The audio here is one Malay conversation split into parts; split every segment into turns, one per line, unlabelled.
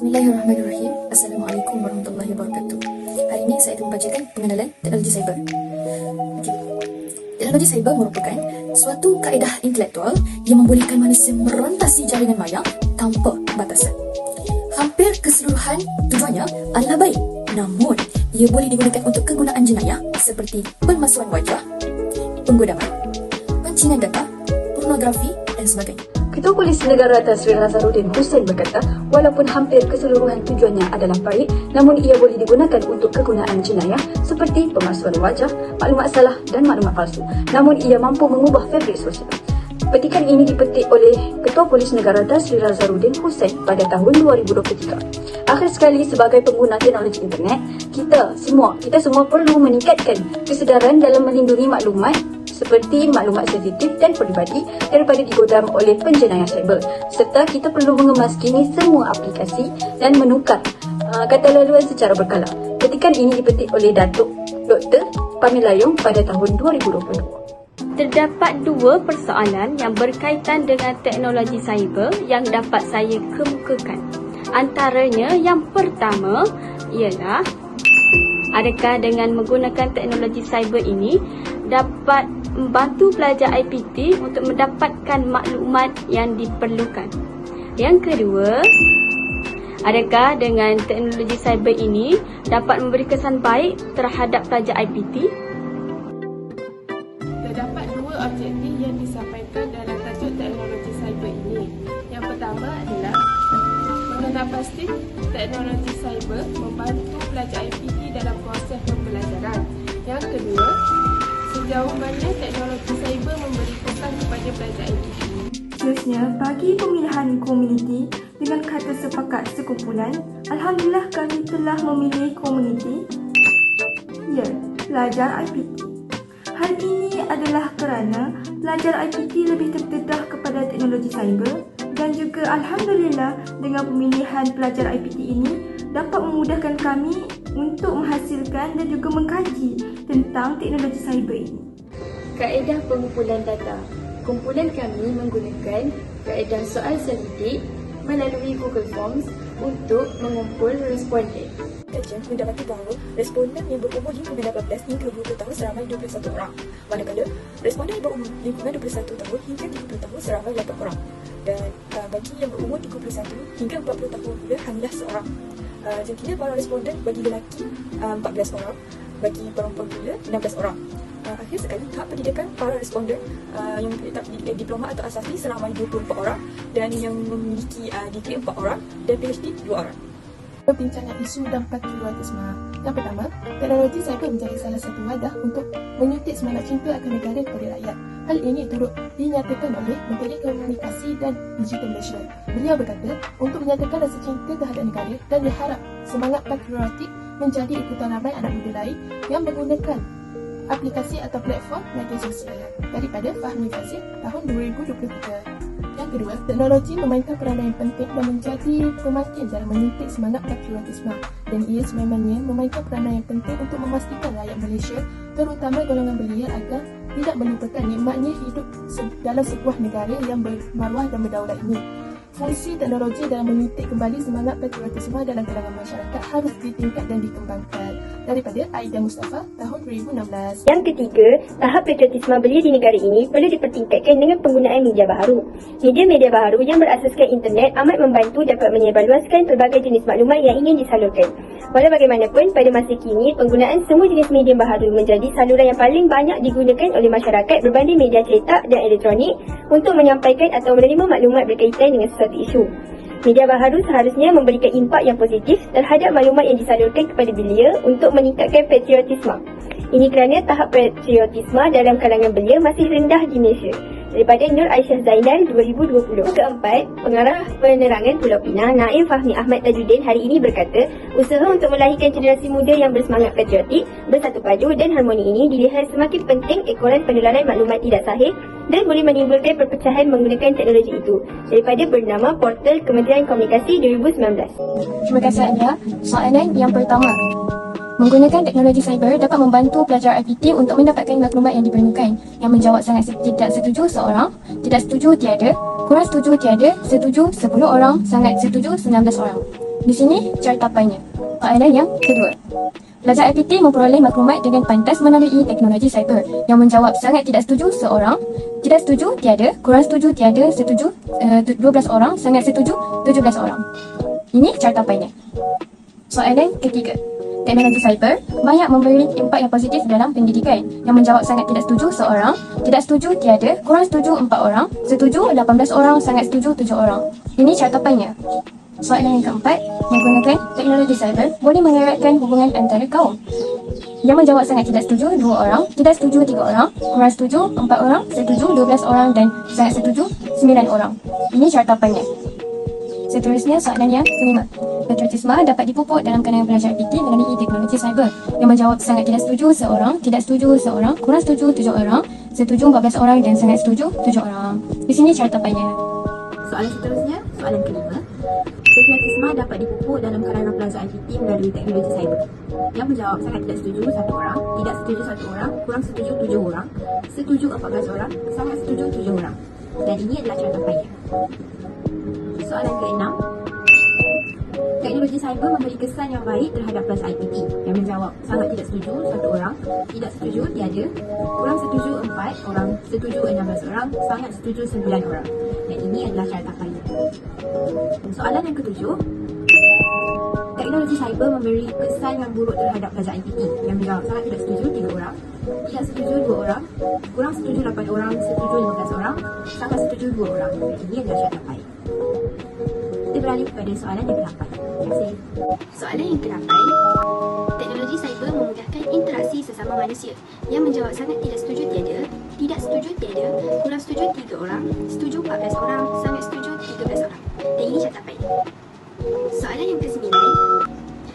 Bismillahirrahmanirrahim. Assalamualaikum warahmatullahi wabarakatuh. Hari ini saya akan membacakan pengenalan teknologi cyber. Okey. Teknologi cyber merupakan suatu kaedah intelektual yang membolehkan manusia merontasi jaringan maya tanpa batasan. Hampir keseluruhan tujuannya adalah baik, namun ia boleh digunakan untuk kegunaan jenayah seperti pemalsuan wajah, penggodaman, pencinan data, pornografi dan sebagainya.
Ketua Polis Negara Tan Sri Nazarudin Hussein berkata, walaupun hampir keseluruhan tujuannya adalah baik, namun ia boleh digunakan untuk kegunaan jenayah seperti pemalsuan wajah, maklumat salah dan maklumat palsu. Namun ia mampu mengubah fabrik sosial. Petikan ini dipetik oleh Ketua Polis Negara Tan Sri Nazarudin Hussein pada tahun 2023. Akhir sekali, sebagai pengguna teknologi internet, kita semua perlu meningkatkan kesedaran dalam melindungi maklumat seperti maklumat sensitif dan peribadi daripada digodam oleh penjenayah cyber, serta kita perlu mengemaskini semua aplikasi dan menukar kata laluan secara berkala. Petikan ini dipetik oleh Datuk Dr. Pamilayong pada tahun 2022.
Terdapat dua persoalan yang berkaitan dengan teknologi cyber yang dapat saya kemukakan. Antaranya yang pertama ialah, adakah dengan menggunakan teknologi cyber ini dapat membantu pelajar IPT untuk mendapatkan maklumat yang diperlukan? Yang kedua, adakah dengan teknologi cyber ini dapat memberi kesan baik terhadap pelajar IPT?
Terdapat dua objektif yang disampaikan dalam tajuk teknologi cyber ini. Yang pertama adalah mengenal pasti teknologi cyber membantu pelajar IPT dalam proses pembelajaran. Yang kedua, sejauh mana teknologi cyber memberi kesan kepada pelajar IPT.
Seterusnya, bagi pemilihan komuniti dengan kata sepakat sekumpulan, Alhamdulillah kami telah memilih komuniti pelajar IPT. Hal ini adalah kerana pelajar IPT lebih terdedah kepada teknologi cyber dan juga Alhamdulillah dengan pemilihan pelajar IPT ini dapat memudahkan kami untuk menghasilkan dan juga mengkaji tentang teknologi cyber ini.
Kaedah pengumpulan data. Kumpulan kami menggunakan kaedah soal selidik melalui Google Forms untuk mengumpul responden.
Kajian mendapati bahawa responden yang berumur lingkungan 18 hingga 20 tahun seramai 21 orang, manakala responden yang berumur lingkungan 21 tahun hingga 30 tahun seramai 8 orang, dan bagi yang berumur 31 hingga 40 tahun pula hanyalah seorang. Jangkauan para responden bagi lelaki 14 orang, bagi perempuan pula 16 orang. Akhir sekali, tahap pendidikan para responden yang memiliki diploma atau asasi seramai 24 orang, dan yang memiliki degree 4 orang dan PhD 2 orang.
Perbincangan isu dan patriotisme. Yang pertama, teknologi cyber menjadi salah satu wadah untuk menyuntik semangat cinta akan negara kepada rakyat. Hal ini turut dinyatakan oleh Menteri Komunikasi dan Digital Malaysia. Beliau berkata, untuk menyatakan rasa cinta terhadap negara dan berharap semangat patriotik menjadi ikutan ramai anak muda lain yang menggunakan aplikasi atau platform media sosial daripada Fahmi Fazil tahun 2023. Yang kedua, teknologi memainkan peranan yang penting dan menjadi pemakin dalam menyuntik semangat patriotisme, dan ia sememangnya memainkan peranan yang penting untuk memastikan rakyat Malaysia, terutama golongan belia, agar tidak melupakan nikmatnya hidup dalam sebuah negara yang bermaruah dan berdaulat ini. Fungsi teknologi dalam menyuntik kembali semangat patriotisme dalam kalangan masyarakat harus ditingkat dan dikembangkan. Daripada Aida Mustafa tahun 2016.
Yang ketiga, tahap patriotisme belia di negara ini perlu dipertingkatkan dengan penggunaan media baharu. Media-media baharu yang berasaskan internet amat membantu dapat menyebarluaskan pelbagai jenis maklumat yang ingin disalurkan. Walau bagaimanapun, pada masa kini, penggunaan semua jenis media baharu menjadi saluran yang paling banyak digunakan oleh masyarakat berbanding media cetak dan elektronik untuk menyampaikan atau menerima maklumat berkaitan dengan sesuatu isu. Media baharu seharusnya memberikan impak yang positif terhadap maklumat yang disalurkan kepada belia untuk meningkatkan patriotisme. Ini kerana tahap patriotisme dalam kalangan belia masih rendah di Malaysia. Daripada Nur Aisyah Zainal 2020. Keempat, Pengarah Penerangan Pulau Pinang Naim Fahmi Ahmad Tajuddin hari ini berkata, usaha untuk melahirkan generasi muda yang bersemangat patriotik, bersatu padu dan harmoni ini dilihat semakin penting ekoran penularan maklumat tidak sahih dan boleh menimbulkan perpecahan menggunakan teknologi itu. Daripada bernama Portal Kementerian Komunikasi 2019.
Terima kasih Anda. Soalan yang pertama. Menggunakan teknologi cyber dapat membantu pelajar IPT untuk mendapatkan maklumat yang diperlukan. Yang menjawab sangat tidak setuju seorang, tidak setuju tiada, kurang setuju tiada, setuju 10 orang, sangat setuju 19 orang. Di sini cara tapainya. Soalan yang kedua. Pelajar IPT memperoleh maklumat dengan pantas melalui teknologi cyber. Yang menjawab sangat tidak setuju seorang, tidak setuju tiada, kurang setuju tiada, setuju 12 orang, sangat setuju 17 orang. Ini cara tapainya. Soalan ketiga. Teknologi cyber banyak memberi impak yang positif dalam pendidikan. Yang menjawab sangat tidak setuju seorang, tidak setuju tiada, kurang setuju 4 orang, setuju 18 orang, sangat setuju 7 orang. Ini cara tapainya. Soalan yang keempat, menggunakan teknologi cyber boleh mengeratkan hubungan antara kaum. Yang menjawab sangat tidak setuju 2 orang, tidak setuju 3 orang, kurang setuju 4 orang, setuju 12 orang dan sangat setuju 9 orang. Ini cara tapainya. Seterusnya soalan yang kelima. Patriotisme dapat dipupuk dalam kalangan pelajar IPT melalui teknologi cyber. Yang menjawab sangat tidak setuju seorang, tidak setuju seorang, kurang setuju 7 orang, setuju 14 orang dan sangat setuju 7 orang. Di sini cara tapainya.
Soalan seterusnya, soalan kelima. Patriotisme dapat dipupuk dalam kalangan pelajar IPT melalui teknologi cyber. Yang menjawab sangat tidak setuju 1 orang, tidak setuju 1 orang, kurang setuju 7 orang, setuju 14 orang, sangat setuju 7 orang. Dan ini adalah cara tapainya. Soalan keenam. Teknologi cyber memberi kesan yang baik terhadap pelajar IPT. Yang menjawab sangat tidak setuju 1 orang, tidak setuju tiada, kurang setuju 4 orang, setuju 16 orang, sangat setuju 9 orang. Dan ini adalah cara tapainya. Soalan yang ketujuh. Teknologi cyber memberi kesan yang buruk terhadap pelajar IPT. Yang menjawab sangat tidak setuju 3 orang, tidak setuju 2 orang, kurang setuju 8 orang, setuju 15 orang, sangat setuju 2 orang. Dan ini adalah cara tapai. Kita beralih kepada soalan yang ke-8. Terima kasih.
Soalan yang ke-8. Teknologi cyber memudahkan interaksi sesama manusia. Yang menjawab sangat tidak setuju tiada, tidak setuju tiada, kurang setuju 3 orang, setuju 14 orang, sangat setuju 13 orang. Dan ini cara tapai. Soalan yang ke-9.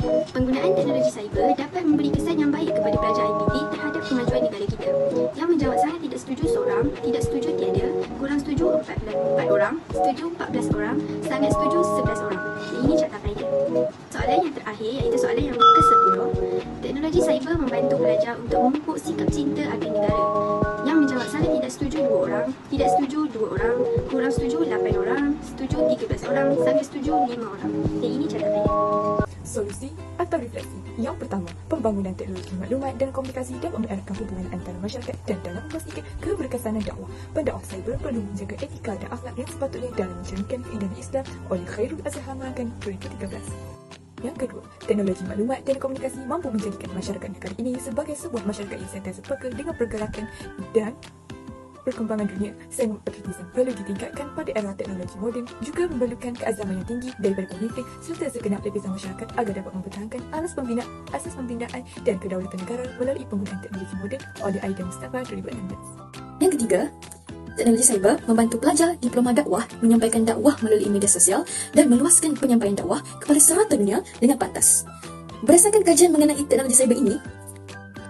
Penggunaan teknologi cyber dapat memberi kesan yang baik kepada pelajar IPT terhadap kemajuan negara kita. Yang menjawab sangat tidak setuju seorang, tidak setuju tiada, kurang setuju 4 orang, setuju 14 orang, sangat setuju 11 orang. Dan ini cara tapainya. Soalan yang terakhir iaitu soalan yang ke-10. Teknologi cyber membantu pelajar untuk memupuk sikap cinta akan negara. Yang menjawab sangat tidak setuju 2 orang, tidak setuju 2 orang, kurang setuju 8 orang, setuju 13 orang, sangat setuju 5 orang. Dan ini cara tapainya.
Solusi atau refleksi. Yang pertama, pembangunan teknologi maklumat dan komunikasi dapat mengeratkan hubungan antara masyarakat dan dalam memastikan keberkesanan dakwah. Pendakwah cyber perlu menjaga etika dan akhlak yang sepatutnya dalam menjalankan keindahan Islam oleh Khairul Azhar Makan 2013. Yang kedua, teknologi maklumat dan komunikasi mampu menjadikan masyarakat negara ini sebagai sebuah masyarakat yang sentiasa peka dengan pergerakan dan perkembangan dunia. Sehingga patriotisme perlu ditingkatkan pada era teknologi moden, juga memerlukan keazaman yang tinggi daripada pemimpin serta segenap lapisan masyarakat agar dapat mempertahankan asas pembinaan dan kedaulatan negara melalui penggunaan teknologi moden oleh Aida Mustafa 2016.
Yang ketiga, teknologi cyber membantu pelajar diploma dakwah menyampaikan dakwah melalui media sosial dan meluaskan penyampaian dakwah kepada serata dunia dengan pantas. Berdasarkan kajian mengenai teknologi cyber ini,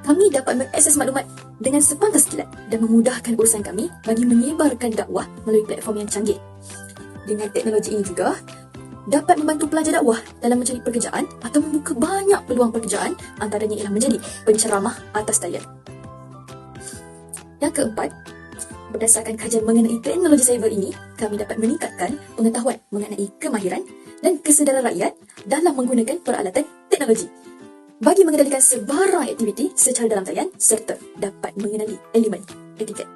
kami dapat mengakses maklumat dengan sepantas kilat dan memudahkan urusan kami bagi menyebarkan dakwah melalui platform yang canggih. Dengan teknologi ini juga dapat membantu pelajar dakwah dalam mencari pekerjaan atau membuka banyak peluang pekerjaan, antaranya ialah menjadi penceramah atas talian. Yang keempat, berdasarkan kajian mengenai teknologi cyber ini, kami dapat meningkatkan pengetahuan mengenai kemahiran dan kesedaran rakyat dalam menggunakan peralatan teknologi bagi mengendalikan sebarang aktiviti secara dalam talian serta dapat mengenali elemen etiket.